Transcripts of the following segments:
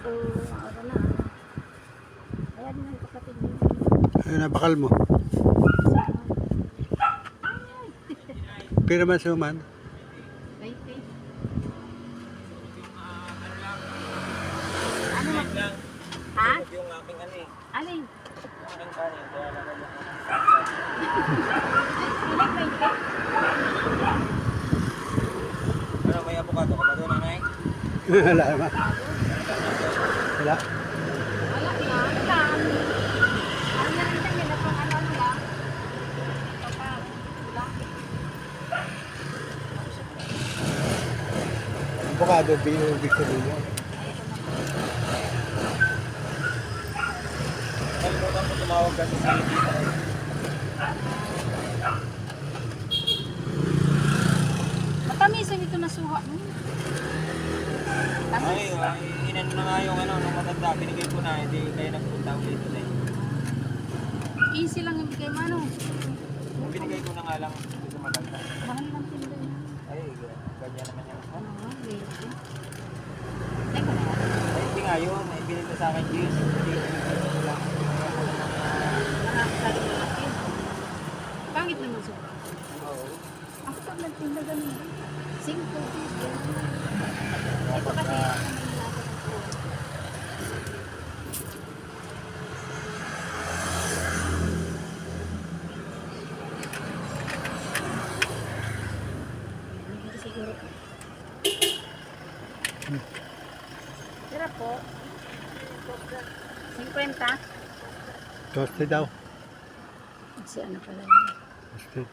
Araw na. Ayan yung kapatid niyo. Ayun na, bakal mo. Pira man suman. Wait. Ha? Yung aking ano eh. Alin? Aking kanin. Kaya lang ako. Ilan 20? Ano, may avocado ka ba doon, nanay? Wala naman. Wala. Wala lang. Ano na rin kami na pang ano lang. Ito pa. Wala. Avocado, big sabihin mo. Kalimutan ko tumawag kasi sa hindi. Matamisan ito na suha mo. Ay, inan na nga yung ano, nung matanda. Binigay ko na, hindi kayo nagpunta ulit na eh. Easy lang yung bigay mo ano. Binigay ko na nga lang sa matanda. Mahal lang tinda niya. Ay, ganyan naman yan. Ano nga, wait. Teka na. Ay, hindi nga yun. Ay, binigay sa akin, Gis. Nakakalimutan. Pangit naman suha. Oo. Ako pag nagtinda ganun. 5 pesos. Ito kasi ako may nilasa ng phone. Hindi siguro. Tira po. 50. Toasted daw. Si ano pala yun. Toasted.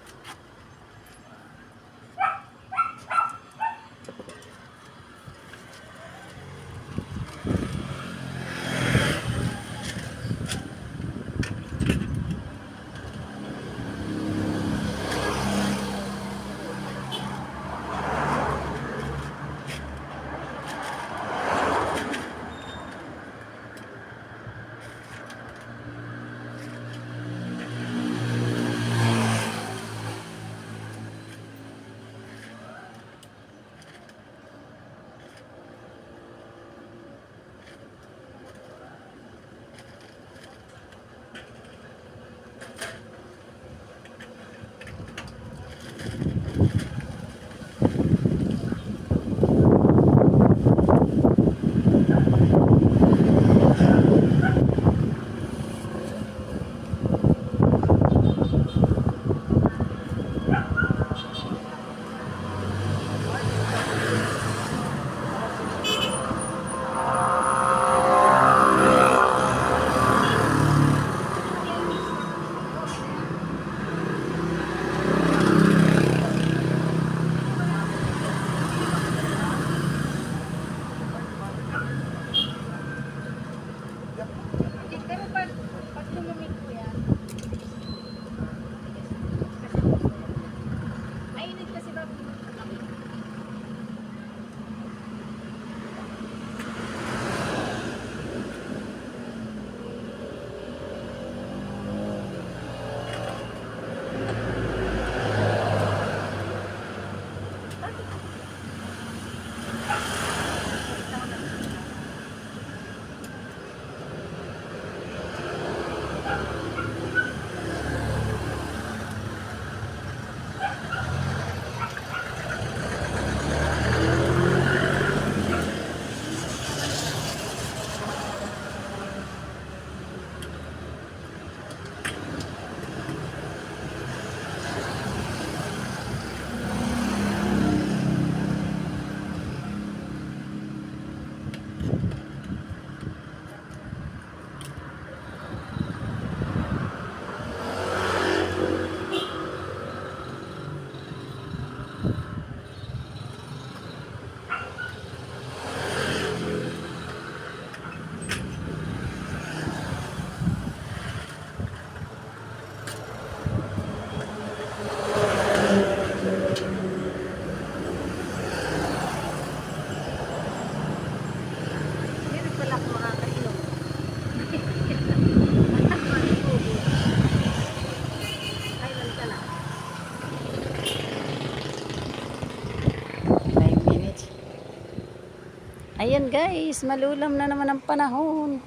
Ayan guys, malulam na naman ang panahon.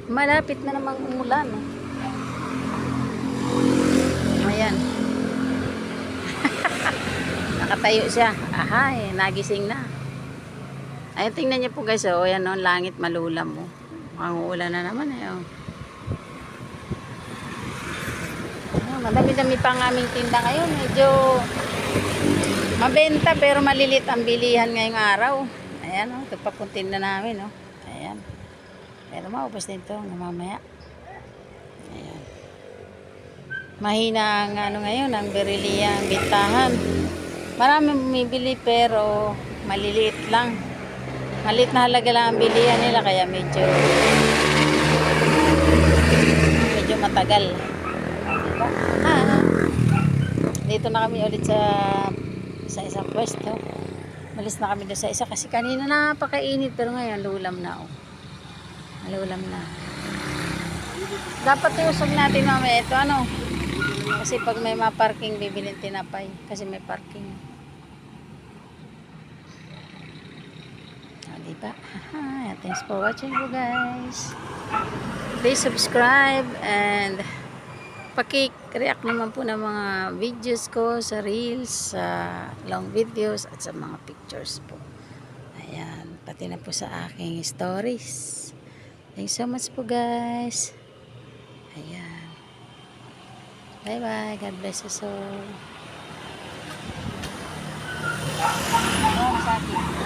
Malapit na namang umulan. Ayan. Nakatayo siya. Ahay, nagising na. Ayun, tingnan niyo po guys. Oh, ayan oh, langit malulam. Oh. Mukhang uulan na naman. Oh. Madami-dami pa ang aming tinda ngayon. Medyo mabenta pero malilit ang bilihan ngayong araw. Ayan o, ito na namin o. Ayan. Pero maubos din ito mamaya. Ayan. Mahina ang ano ngayon, ang beriliya, ang bintahan. Marami bumibili pero maliliit lang. Maliit na halaga lang ang bilihan nila kaya medyo matagal. Dito na kami ulit sa isang pwesto. Malis na kami doon sa isa kasi kanina napakainit pero ngayon lulam na. Oh. Lulam na. Dapat iusog natin mamaya ito ano. Kasi pag may ma-parking bibilin tinapay kasi may parking. Diba? Thanks for watching you guys. Please subscribe and paki-react naman po ng mga videos ko sa reels, sa long videos at sa mga pictures po. Ayan, pati na po sa aking stories. Thanks so much po guys. Ayan. Bye bye. God bless us all. Sa akin.